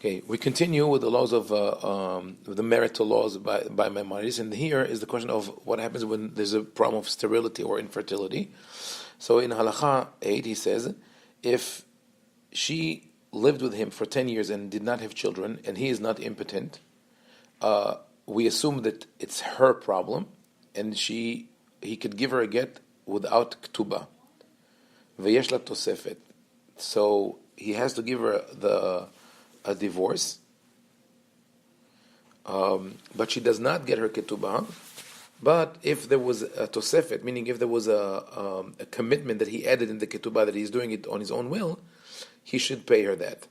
Okay, we continue with the laws of the marital laws by Maimonides, and here is the question of what happens when there's a problem of sterility or infertility. So in Halacha 8, he says, if she lived with him for 10 years and did not have children, and he is not impotent, we assume that it's her problem, and he could give her a get without ketubah. V'yesh la tosefet. So he has to give her a divorce, but she does not get her ketubah. But if there was a tosefet, meaning if there was a commitment that he added in the ketubah that he's doing it on his own will, he should pay her that.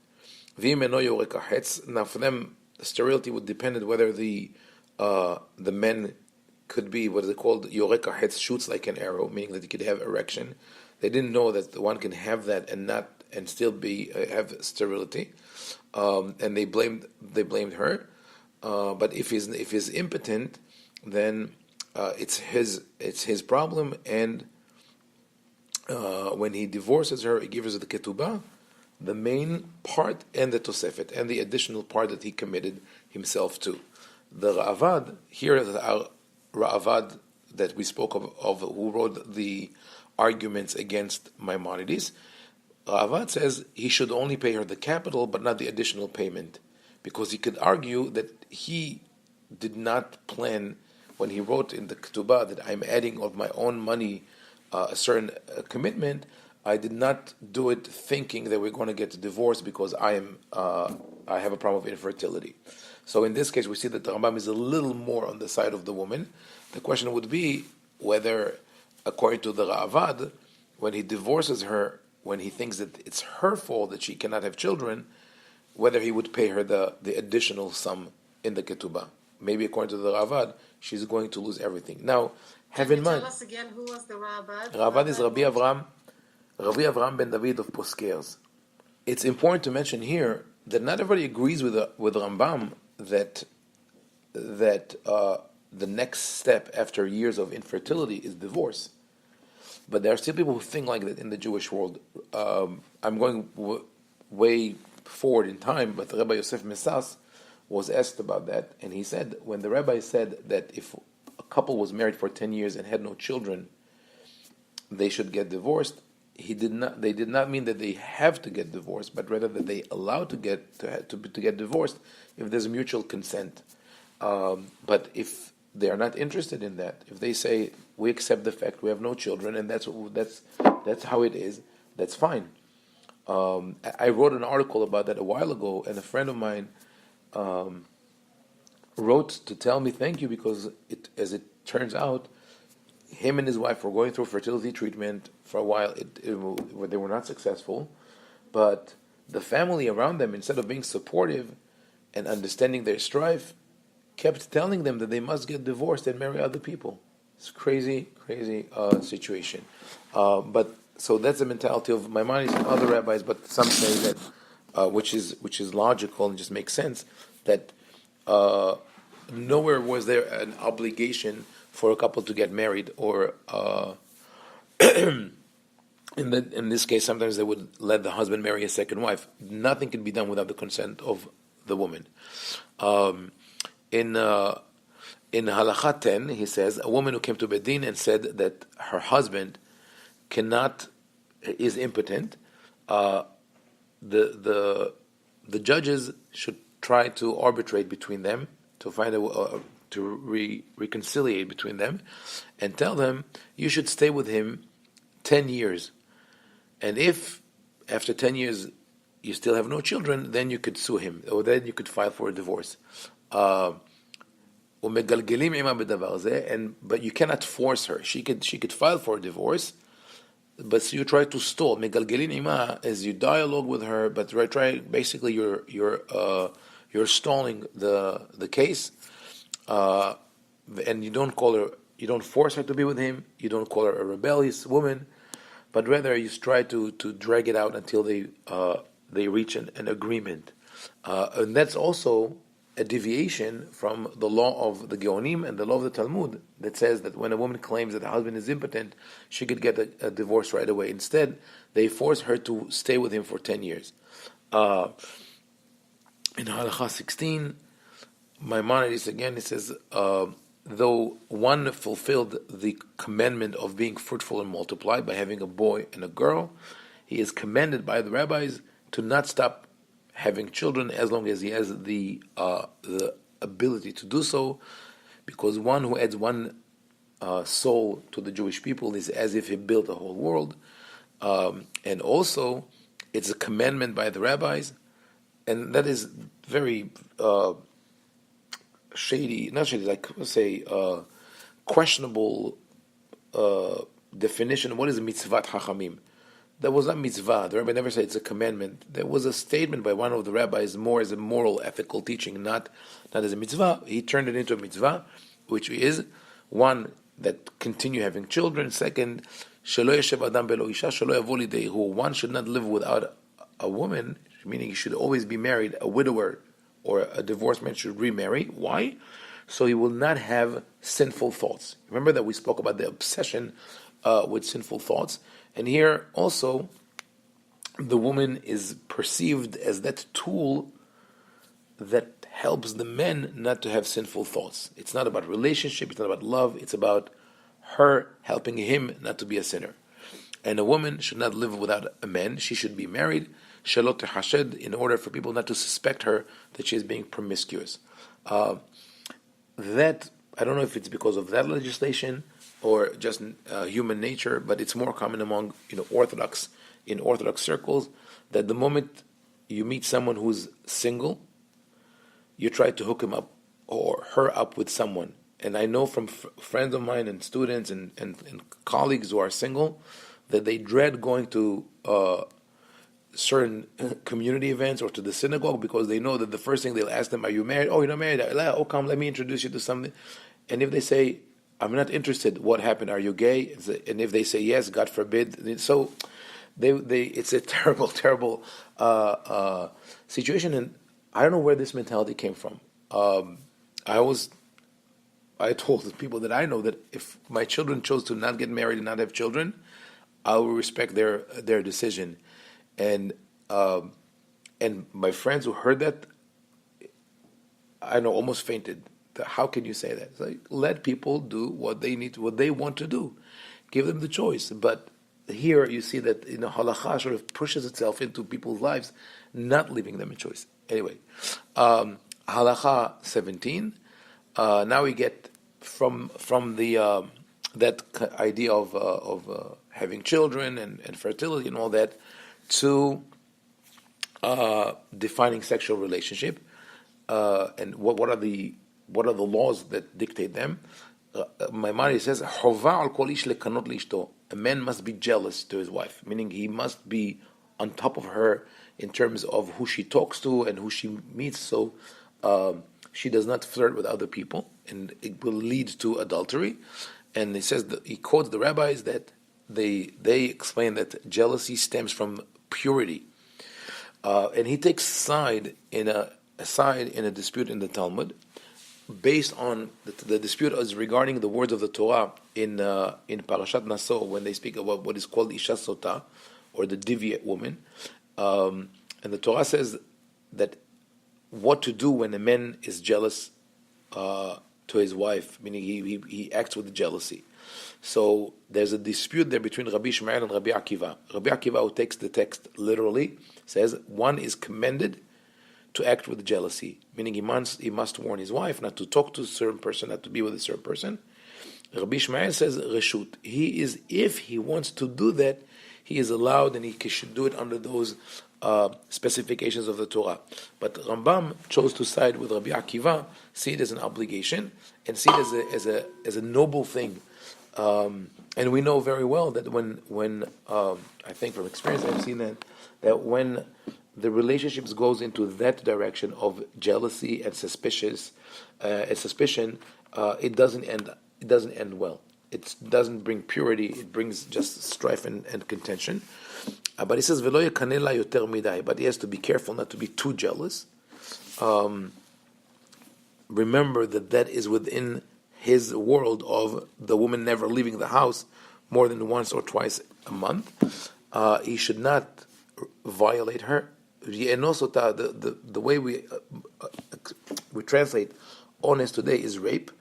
Now for them, sterility would depend on whether the men could be what is it called, yorek haetz, shoots like an arrow, meaning that he could have erection. They didn't know that the one can have that and still be have sterility, and they blamed her. But if he's impotent, then it's his problem. And when he divorces her, he gives her the ketubah, the main part, and the tosefet, and the additional part that he committed himself to. The Ra'avad, here is our Ra'avad that we spoke of who wrote the arguments against Maimonides. Ra'avad says he should only pay her the capital, but not the additional payment, because he could argue that he did not plan, when he wrote in the ketubah that I'm adding of my own money a certain commitment, I did not do it thinking that we're going to get a divorce because I have a problem of infertility. So in this case, we see that the Rambam is a little more on the side of the woman. The question would be whether, according to the Ra'avad, when he divorces her, when he thinks that it's her fault that she cannot have children, whether he would pay her the additional sum in the ketubah. Maybe according to the Ra'avad, she's going to lose everything. Now, have in mind. Tell us again who was the Ra'avad? Ra'avad is Rabbi Avraham ben David of Poskers. It's important to mention here that not everybody agrees with Rambam that the next step after years of infertility is divorce. But there are still people who think like that in the Jewish world. I'm going way forward in time, but Rabbi Yosef Mesas was asked about that, and he said, when the rabbi said that if a couple was married for 10 years and had no children, they should get divorced, they did not mean that they have to get divorced, but rather that they allowed to get divorced if there's mutual consent. But if they are not interested in that, if they say we accept the fact we have no children and that's how it is, that's fine. I wrote an article about that a while ago, and a friend of mine wrote to tell me thank you, because as it turns out, him and his wife were going through fertility treatment for a while. They were not successful, but the family around them, instead of being supportive and understanding their strife, kept telling them that they must get divorced and marry other people. It's crazy situation. But so that's the mentality of Maimonides and other rabbis. But some say that, which is logical and just makes sense, that nowhere was there an obligation for a couple to get married, or in this case, sometimes they would let the husband marry a second wife. Nothing can be done without the consent of the woman. In Halakha 10, he says, a woman who came to Bedin and said that her husband is impotent, the judges should try to arbitrate between them, to find reconciliate between them, and tell them, you should stay with him 10 years. And if after 10 years you still have no children, then you could sue him, or then you could file for a divorce. But you cannot force her. She could file for a divorce, but you try to stall. Megalgelin ima is you dialogue with her, but basically you're stalling the case, and you don't force her to be with him. You don't call her a rebellious woman, but rather you try to drag it out until they reach an agreement, and that's also a deviation from the law of the Geonim and the law of the Talmud that says that when a woman claims that the husband is impotent, she could get a divorce right away. Instead, they force her to stay with him for 10 years. In In Halacha 16, Maimonides again, it says, though one fulfilled the commandment of being fruitful and multiply by having a boy and a girl, he is commanded by the rabbis to not stop having children as long as he has the ability to do so, because one who adds one soul to the Jewish people is as if he built a whole world. And also, it's a commandment by the rabbis, and that is very shady, not shady, like say questionable definition. What is mitzvat hachamim? That was not mitzvah. The rabbi never said it's a commandment. There was a statement by one of the rabbis more as a moral, ethical teaching, not as a mitzvah. He turned it into a mitzvah, which is one, that continue having children. Second, shelo yeshev adam belo isha, shelo yavo lideihu. One should not live without a woman, meaning he should always be married. A widower or a divorced man should remarry. Why? So he will not have sinful thoughts. Remember that we spoke about the obsession with sinful thoughts. And here also, the woman is perceived as that tool that helps the men not to have sinful thoughts. It's not about relationship, it's not about love, it's about her helping him not to be a sinner. And a woman should not live without a man. She should be married, shalot tehashed, in order for people not to suspect her that she is being promiscuous. That, I don't know if it's because of that legislation or just human nature, but it's more common among Orthodox circles, that the moment you meet someone who's single, you try to hook him up or her up with someone. And I know from friends of mine and students and colleagues who are single that they dread going to certain community events or to the synagogue, because they know that the first thing they'll ask them, are you married? Oh, you're not married? Oh, come, let me introduce you to something. And if they say, I'm not interested, what happened? Are you gay? And if they say yes, God forbid. So it's a terrible, terrible situation. And I don't know where this mentality came from. I told people that I know that if my children chose to not get married and not have children, I will respect their decision. And my friends who heard that, I know, almost fainted. How can you say that? It's like, let people do what they need, what they want to do. Give them the choice. But here you see that halakha sort of pushes itself into people's lives, not leaving them a choice. Anyway, halakha 17. Now we get from the that idea of having children and fertility and all that to defining sexual relationship and what are the laws that dictate them. Maimonides says, "Hova al kol ish lekanot leishto." A man must be jealous to his wife, meaning he must be on top of her in terms of who she talks to and who she meets, so she does not flirt with other people, and it will lead to adultery. And he says that he quotes the rabbis that they explain that jealousy stems from purity, and he takes side in a dispute in the Talmud, based on the dispute is regarding the words of the Torah in Parashat Naso, when they speak about what is called Isha Sota, or the deviant woman. And the Torah says that what to do when a man is jealous to his wife, meaning he acts with jealousy. So there's a dispute there between Rabbi Ishmael and Rabbi Akiva. Rabbi Akiva, who takes the text literally, says one is commended to act with jealousy, meaning he must warn his wife not to talk to a certain person, not to be with a certain person. Rabbi Ishmael says reshut. If he wants to do that, he is allowed, and he should do it under those specifications of the Torah. But Rambam chose to side with Rabbi Akiva, see it as an obligation, and see it as a noble thing. And we know very well that when I think from experience I've seen that when the relationships goes into that direction of jealousy and suspicion, it doesn't end well. It doesn't bring purity. It brings just strife and contention. But he says, "V'lo yekaneh la yoter midai." But he has to be careful not to be too jealous. Remember that is within his world of the woman never leaving the house more than once or twice a month. He should not violate her. And also, the way we we translate honest today is rape,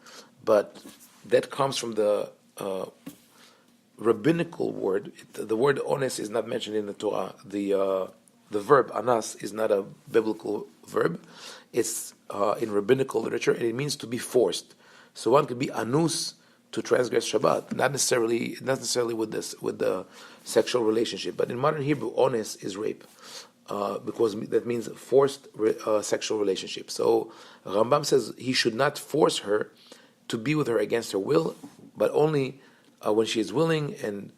but that comes from the rabbinical word. The word honest is not mentioned in the Torah. The verb anas is not a biblical verb. It's in rabbinical literature, and it means to be forced. So one could be anus to transgress Shabbat, not necessarily with the sexual relationship. But in modern Hebrew, honest is rape, because that means forced sexual relationship. So Rambam says he should not force her to be with her against her will, but only when she is willing, and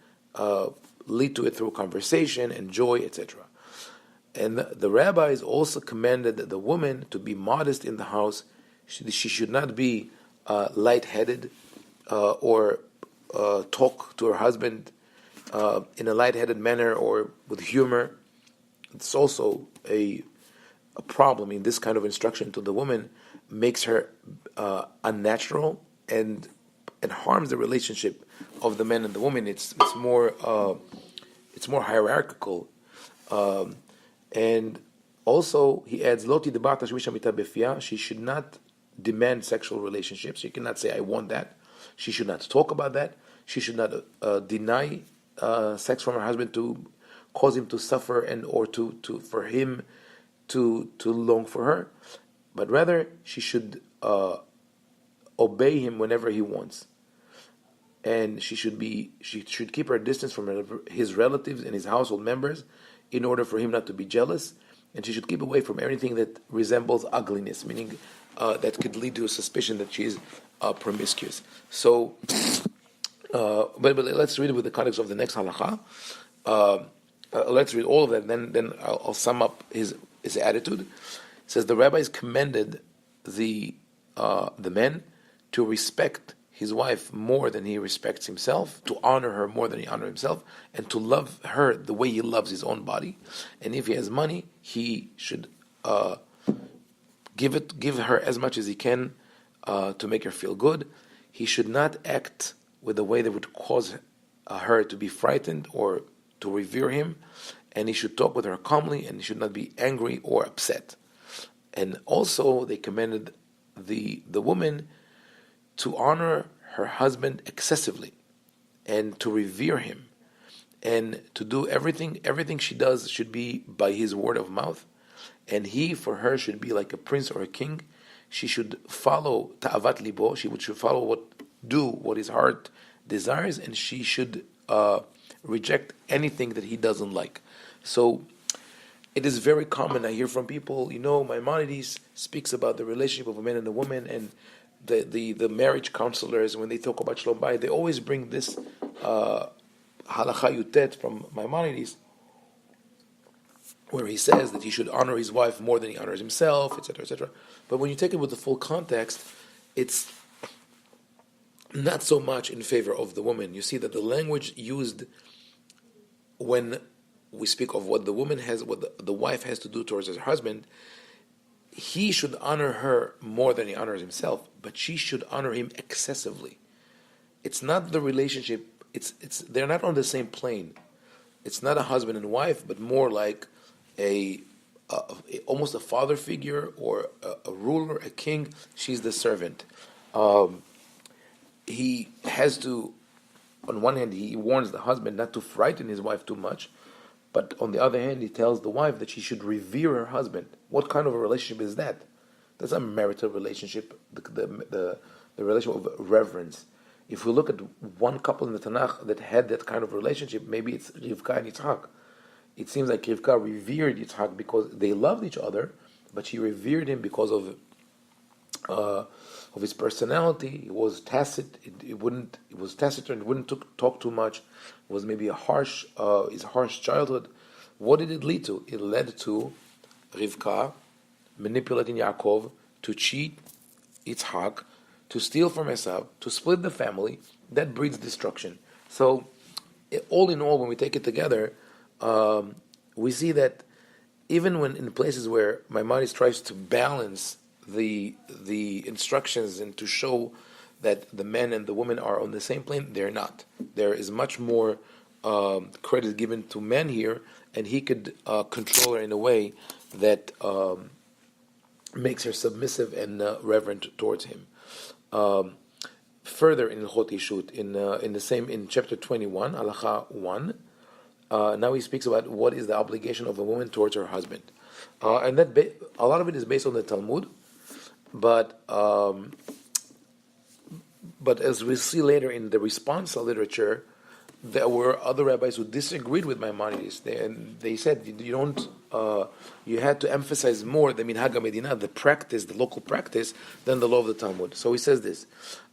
lead to it through conversation and joy, etc. And the rabbis also commanded the woman to be modest in the house. She should not be lightheaded or talk to her husband in a lightheaded manner or with humor. It's also a problem in this kind of instruction to the woman, makes her unnatural and harms the relationship of the man and the woman. It's more hierarchical, and also he adds loti debata shvishamita befia. She should not demand sexual relationships. She cannot say I want that. She should not talk about that. She should not deny sex from her husband to cause him to suffer and or to for him to long for her, but rather she should obey him whenever he wants. And she should keep her distance from his relatives and his household members in order for him not to be jealous. And she should keep away from everything that resembles ugliness, meaning that could lead to a suspicion that she is promiscuous. So, but let's read it with the context of the next halakha. Let's read all of that, then I'll sum up his attitude. It says the rabbis commended the men to respect his wife more than he respects himself, to honor her more than he honors himself, and to love her the way he loves his own body. And if he has money, he should give her as much as he can to make her feel good. He should not act with a way that would cause her to be frightened or to revere him, and he should talk with her calmly, and he should not be angry or upset. And also they commended the woman to honor her husband excessively and to revere him, and to do everything she does should be by his word of mouth, and he for her should be like a prince or a king. She should follow ta'avat libo, she should follow what his heart desires, and she should reject anything that he doesn't like. So it is very common, I hear from people, Maimonides speaks about the relationship of a man and a woman, and the marriage counselors, when they talk about Shalom Bayit, they always bring this halakha yutet from Maimonides, where he says that he should honor his wife more than he honors himself, etc., etc. But when you take it with the full context, it's not so much in favor of the woman. You see that the language used when we speak of what the woman has, what the wife has to do towards her husband, he should honor her more than he honors himself, but she should honor him excessively. It's not the relationship, they're not on the same plane. It's not a husband and wife, but more like almost a father figure or a ruler, a king. She's the servant. He has to, on one hand, he warns the husband not to frighten his wife too much, but on the other hand, he tells the wife that she should revere her husband. What kind of a relationship is that? That's a marital relationship, the relationship of reverence. If we look at one couple in the Tanakh that had that kind of relationship, maybe it's Rivka and Yitzhak. It seems like Rivka revered Yitzhak because they loved each other, but she revered him because of his personality. He was tacit. It was taciturn. It wouldn't talk too much. It was maybe his harsh childhood. What did it lead to? It led to Rivka manipulating Yaakov to cheat Yitzhak, to steal from Esav, to split the family. That breeds destruction. So, all in all, when we take it together, we see that even when in places where Maimonides tries to balance the instructions and to show that the men and the women are on the same plane, they're not. There is much more credit given to men here, and he could control her in a way that makes her submissive and reverent towards him. Um, Further in Ilchot Yishut, in chapter 21, Halacha 1, now he speaks about what is the obligation of a woman towards her husband, and a lot of it is based on the Talmud, but as we see later in the responsa literature, there were other rabbis who disagreed with Maimonides. They said you had to emphasize more the minhag medina, the practice, the local practice, than the law of the Talmud. So he says this: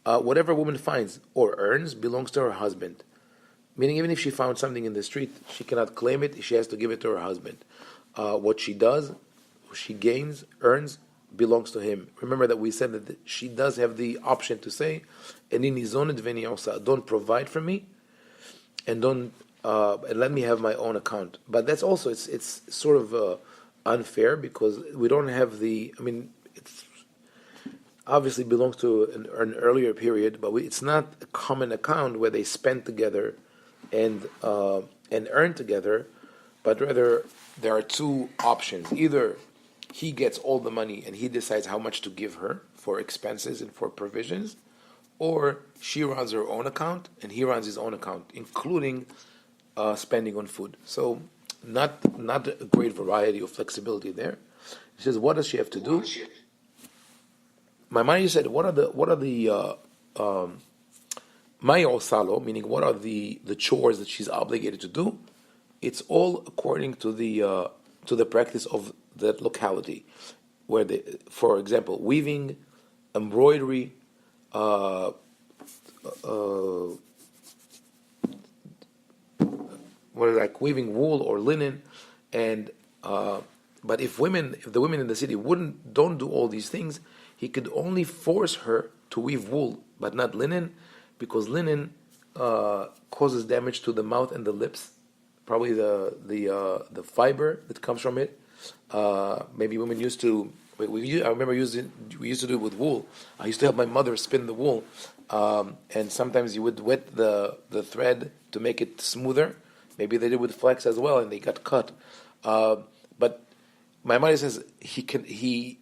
whatever a woman finds or earns belongs to her husband. Meaning, even if she found something in the street, she cannot claim it. She has to give it to her husband. What she does, she gains, earns, belongs to him. Remember that we said that she does have the option to say, don't provide for me, and don't and let me have my own account. But that's also it's sort of unfair, because we don't have the. I mean, it's obviously belongs to an earlier period, but it's not a common account where they spend together and earn together, but rather there are two options: either he gets all the money and he decides how much to give her for expenses and for provisions, or she runs her own account and he runs his own account, including spending on food. So not a great variety of flexibility there. He says, what does she have to do? My mind said, what are the Maya Osalo, meaning what are the chores that she's obligated to do? It's all according to the practice of that locality, where for example, weaving, embroidery, like weaving wool or linen, and but if the women in the city don't do all these things, he could only force her to weave wool, but not linen, because linen causes damage to the mouth and the lips. Probably the fiber that comes from it. Maybe women used to. I remember we used to do it with wool. I used to help my mother spin the wool, and sometimes you would wet the thread to make it smoother. Maybe they did with flax as well, and they got cut. But my mother says he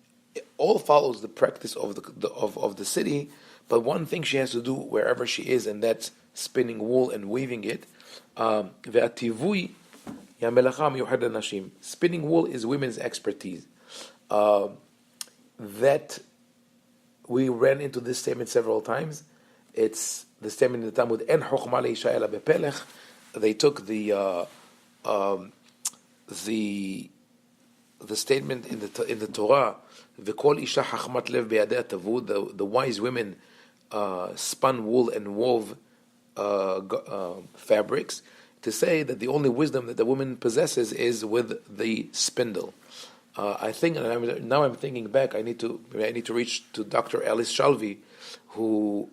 all follows the practice of the city, but one thing she has to do wherever she is, and that's spinning wool and weaving it. Ve'ativui ya melacha miyuchad hanashim. Spinning wool is women's expertise. That we ran into this statement several times. It's the statement in the Talmud, En chokhmah leisha ela bepelech. They took the statement in the Torah, V'kol isha chachmat lev beyadea tavu. The wise women spun wool and wove fabrics, to say that the only wisdom that the woman possesses is with the spindle. I think, and now I'm thinking back, I need to reach to Dr. Alice Shalvi, who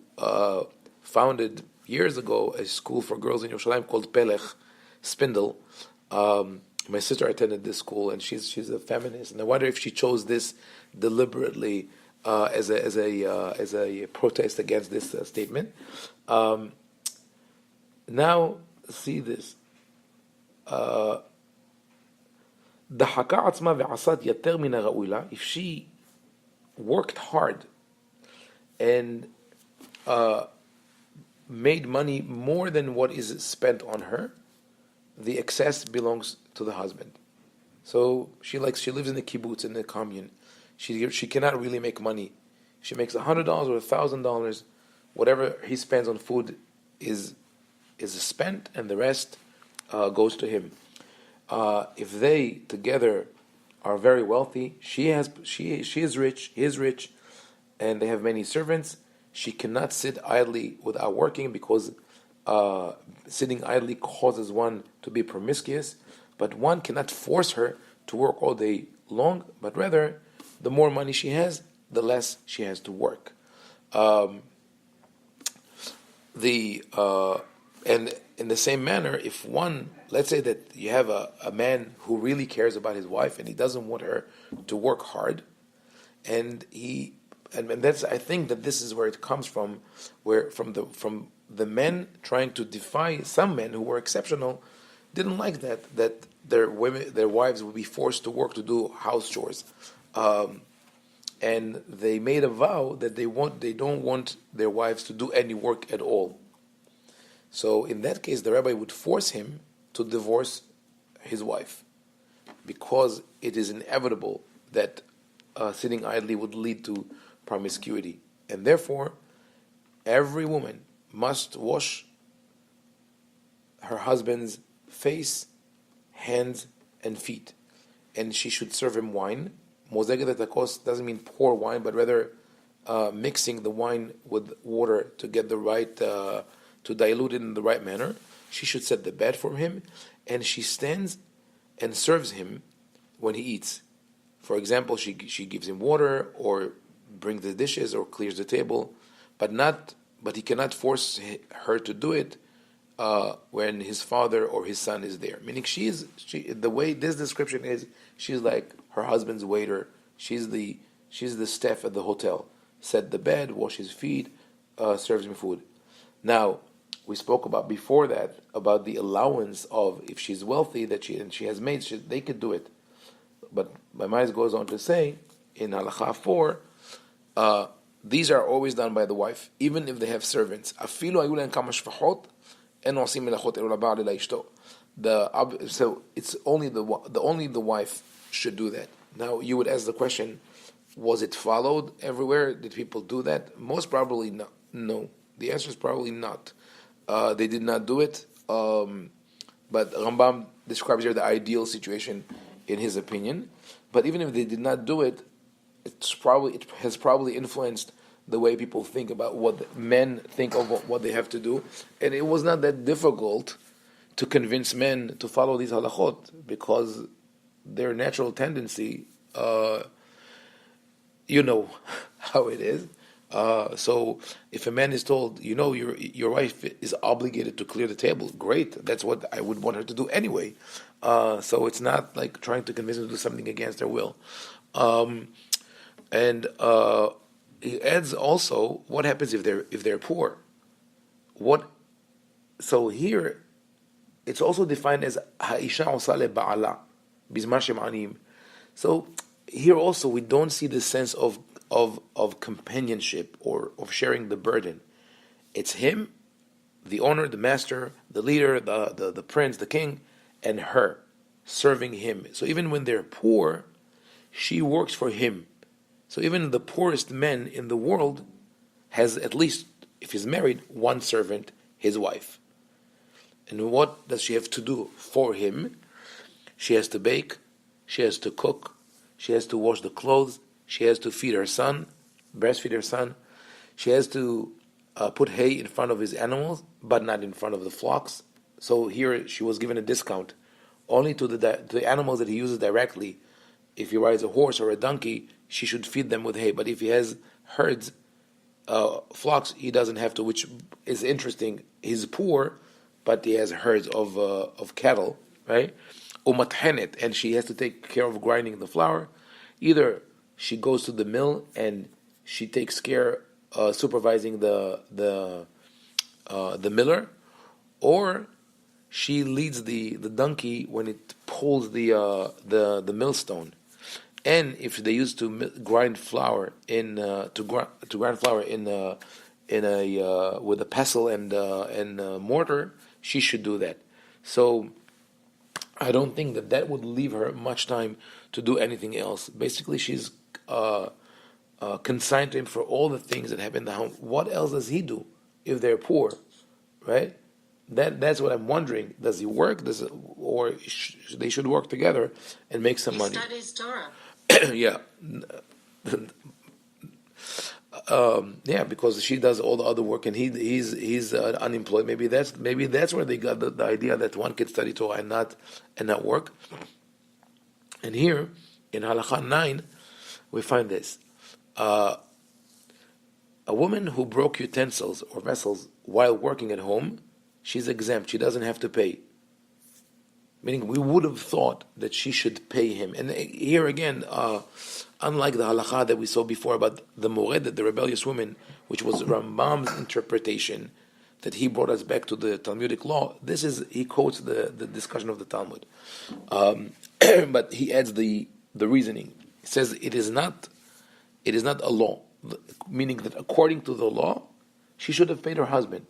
founded years ago a school for girls in Yerushalayim called Pelech, Spindle. My sister attended this school, and she's a feminist, and I wonder if she chose this deliberately as a protest against this statement. Now see this. If she worked hard and made money more than what is spent on her, the excess belongs to the husband. So she lives in the kibbutz, in the commune. She cannot really make money. She makes $100 or $1,000. Whatever he spends on food is spent, and the rest goes to him. If they together are very wealthy, she is rich, he is rich, and they have many servants, she cannot sit idly without working, because sitting idly causes one to be promiscuous. But one cannot force her to work all day long, but rather, the more money she has, the less she has to work. And in the same manner, if one, let's say that you have a man who really cares about his wife and he doesn't want her to work hard, and that's, I think that this is where it comes from, from the men trying to defy some men who were exceptional, didn't like that their wives would be forced to work to do house chores. and they made a vow that they don't want their wives to do any work at all. So in that case, the rabbi would force him to divorce his wife, because it is inevitable that sitting idly would lead to promiscuity, and therefore every woman must wash her husband's face, hands, and feet, and she should serve him wine. Mozeget etakos doesn't mean pour wine, but rather mixing the wine with water to get the right, to dilute it in the right manner. She should set the bed for him, and she stands and serves him when he eats. For example, she gives him water, or brings the dishes, or clears the table, but he cannot force her to do it when his father or his son is there. Meaning, the way this description is, she's like her husband's waiter. She's the staff at the hotel. Set the bed, wash his feet, serves him food. Now, we spoke about before that about the allowance of, if she's wealthy, that she has maids, they could do it. But Maimonides goes on to say in Halacha 4, these are always done by the wife, even if they have servants. So it's only the wife should do that. Now you would ask the question: was it followed everywhere? Did people do that? Most probably not. No, the answer is probably not. They did not do it. But Rambam describes here the ideal situation in his opinion. But even if they did not do it, it has probably influenced the way people think about what men think of what they have to do. And it was not that difficult to convince men to follow these halachot, because their natural tendency, you know how it is. So if a man is told, your wife is obligated to clear the table, great. That's what I would want her to do anyway. So it's not like trying to convince her to do something against her will. And he adds also, what happens if they're poor? So here, it's also defined as ha'isha osale ba'ala bizman shem'anim. So here also we don't see the sense of companionship or of sharing the burden. It's him, the owner, the master, the leader, the prince, the king, and her serving him. So even when they're poor, she works for him. So even the poorest man in the world has, at least if he's married, one servant, his wife. And what does she have to do for him? She has to bake, she has to cook, she has to wash the clothes, she has to feed her son, breastfeed her son, she has to put hay in front of his animals, but not in front of the flocks. So here she was given a discount only to the animals that he uses directly. If he rides a horse or a donkey, she should feed them with hay. But if he has herds, flocks, he doesn't have to, which is interesting. He's poor, but he has herds of cattle, right? Umathenet, and she has to take care of grinding the flour. Either she goes to the mill and she takes care, supervising the miller, or she leads the donkey when it pulls the millstone. And if they used to grind flour with a pestle and mortar, she should do that. So I don't think that would leave her much time to do anything else. Basically, she's consigned to him for all the things that happen in the home. What else does he do if they're poor, right? That's what I'm wondering. Does he work? Or they should work together and make some money? He studies Torah. Yeah. Yeah, because she does all the other work and he's unemployed. Maybe that's where they got the idea that one could study Torah and not work. And here in Halacha 9 we find this: a woman who broke utensils or vessels while working at home, she's exempt. She doesn't have to pay. Meaning, we would have thought that she should pay him. And here again, unlike the halacha that we saw before about the moredet, the rebellious woman, which was Rambam's interpretation, that he brought us back to the Talmudic law, he quotes the discussion of the Talmud. But he adds the reasoning. He says it is not it is not a law, meaning that according to the law, she should have paid her husband.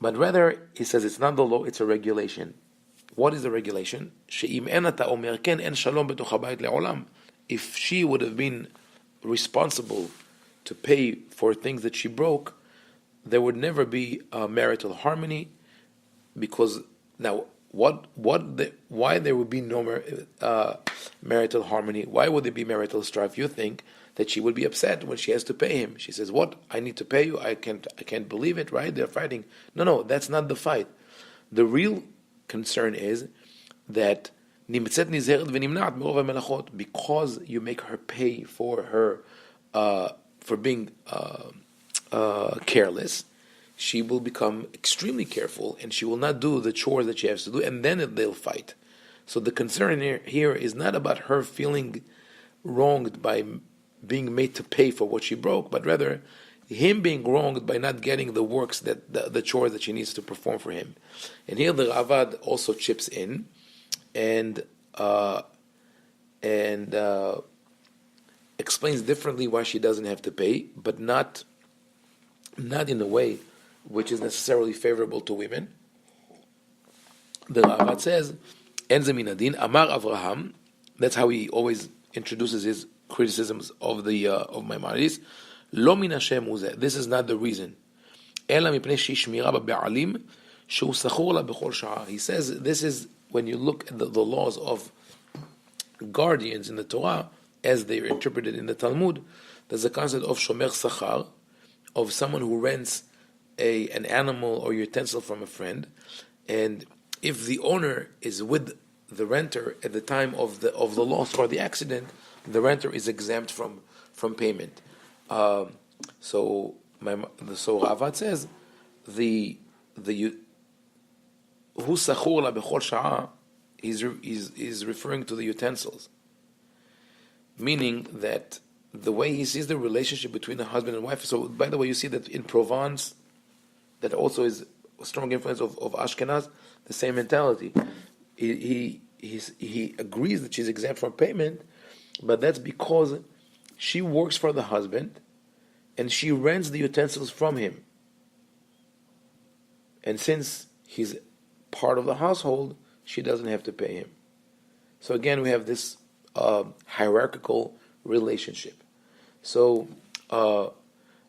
But rather, he says it's not the law, it's a regulation. What is the regulation? If she would have been responsible to pay for things that she broke, there would never be marital harmony, because now why there would be no marital harmony? Why would there be marital strife? You think that she would be upset when she has to pay him. She says, "What? I need to pay you? I can't believe it." Right? They're fighting. No, that's not the fight. The real concern is that because you make her pay for her for being careless, she will become extremely careful, and she will not do the chores that she has to do, and then they'll fight. So the concern here is not about her feeling wronged by being made to pay for what she broke, but rather him being wronged by not getting the works that the chores that she needs to perform for him. And here the Ravad also chips in and explains differently why she doesn't have to pay, but not in a way which is necessarily favorable to women. The Ravad says, "En ze min adin, Amar Avraham." That's how he always introduces his criticisms of Maimonides. Lo min Hashem hu zeh. This is not the reason. Ela mipnei shishmira ba'alim shu sachur la b'chol sha'a. He says this is when you look at the laws of guardians in the Torah, as they are interpreted in the Talmud. There's a concept of shomer sachar, of someone who rents an animal or utensil from a friend, and if the owner is with the renter at the time of the loss or the accident, the renter is exempt from payment. So Ravad says the hu sachur la b'chol sha'a is referring to the utensils, meaning that the way he sees the relationship between a husband and wife. So, by the way, you see that in Provence, that also is a strong influence of Ashkenaz, the same mentality. He agrees that she's exempt from payment, but that's because she works for the husband and she rents the utensils from him. And since he's part of the household, she doesn't have to pay him. So again, we have this hierarchical relationship. So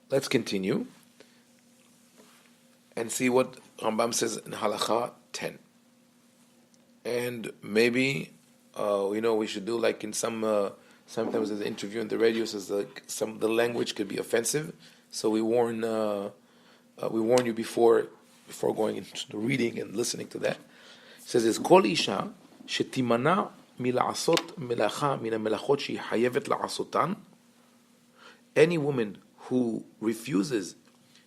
let's continue and see what Rambam says in Halacha 10. And maybe we should do like in sometimes there's an interview on the radio says like the language could be offensive, so we warn you before going into the reading and listening to that. It says it's Kol Isha shetimana mila'asot melacha min melachot shehi hayevet la'asotan. Any woman who refuses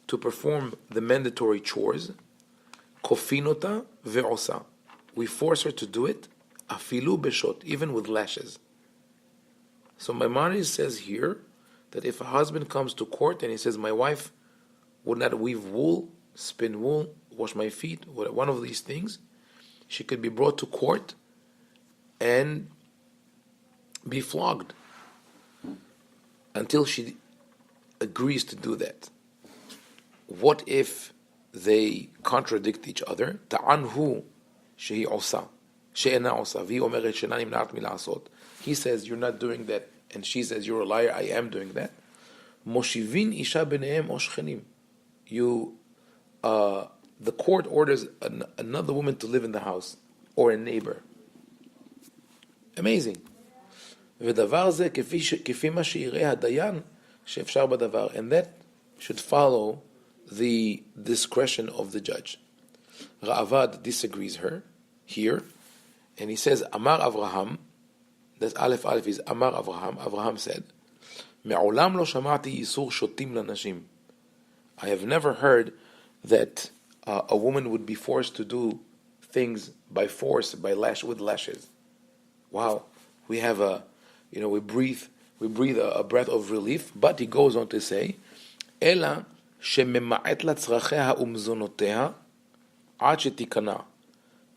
to perform the mandatory chores, kofinota ve'osa, we force her to do it, afilu beshot, even with lashes. So Maimonides says here that if a husband comes to court and he says, my wife would not weave wool, spin wool, wash my feet, one of these things, she could be brought to court and be flogged until she agrees to do that. What if they contradict each other? Ta'anhu shehi osa, she'ena osa, vi omeret she'ena nimna'at mila'asot. He says, you're not doing that, and she says, you're a liar, I am doing that. Moshivin isha b'nehem o shchenim. The court orders another woman to live in the house, or a neighbor. Amazing. ודבר זה כפי מה שיראה הדיין שאפשר בדבר, and that should follow the discretion of the judge. Ra'avad disagrees here, and he says, Amar Avraham, that's Aleph is Amar Avraham. Avraham said, מעולם לא שמעתי איסור שוטים לנשים. I have never heard that a woman would be forced to do things by force, with lashes. Wow, we have we breathe a breath of relief. But he goes on to say, אלא שממעט לצרכיה ומזונותיה עד שתיכנע.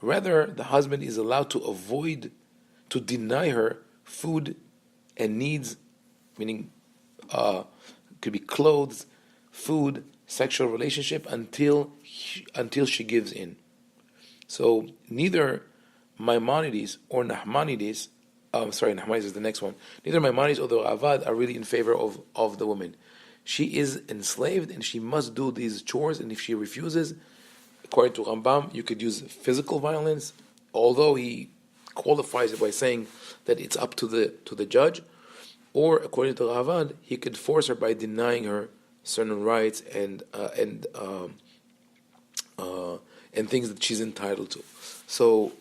Rather, the husband is allowed to deny her food and needs meaning could be clothes, food, sexual relationship until she gives in. So neither Maimonides or Nachmanides, Nachmanides is the next one. Neither Maimonides or the Avad are really in favor of the woman. She is enslaved and she must do these chores, and if she refuses, according to Rambam, you could use physical violence, although he qualifies it by saying that it's up to the judge, or according to Ravad, he could force her by denying her certain rights and things that she's entitled to. So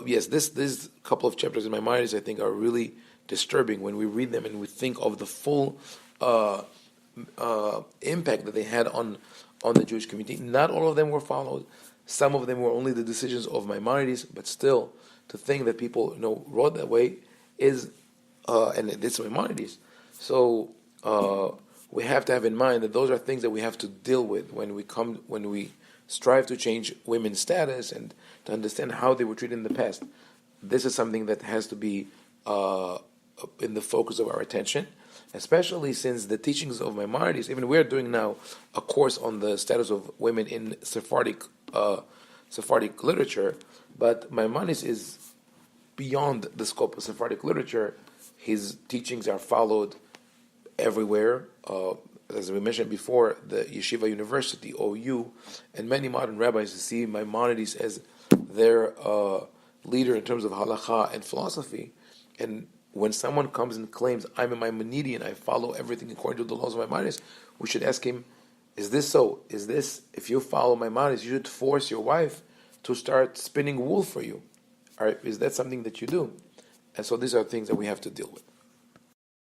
yes, this couple of chapters in Maimonides, I think, are really disturbing when we read them and we think of the full impact that they had on the Jewish community. Not all of them were followed. Some of them were only the decisions of Maimonides, but still, to think that people wrote that way is, and it's Maimonides. So we have to have in mind that those are things that we have to deal with when we strive to change women's status and to understand how they were treated in the past. This is something that has to be in the focus of our attention, especially since the teachings of Maimonides, even we're doing now a course on the status of women in Sephardic literature, but Maimonides is beyond the scope of Sephardic literature. His teachings are followed everywhere. As we mentioned before, the Yeshiva University, OU, and many modern rabbis see Maimonides as their leader in terms of halakha and philosophy. And when someone comes and claims, I'm a Maimonidean, I follow everything according to the laws of Maimonides, we should ask him, is this so? Is this, if you follow Maimonides, you should force your wife to start spinning wool for you? Is that something that you do? And so these are things that we have to deal with.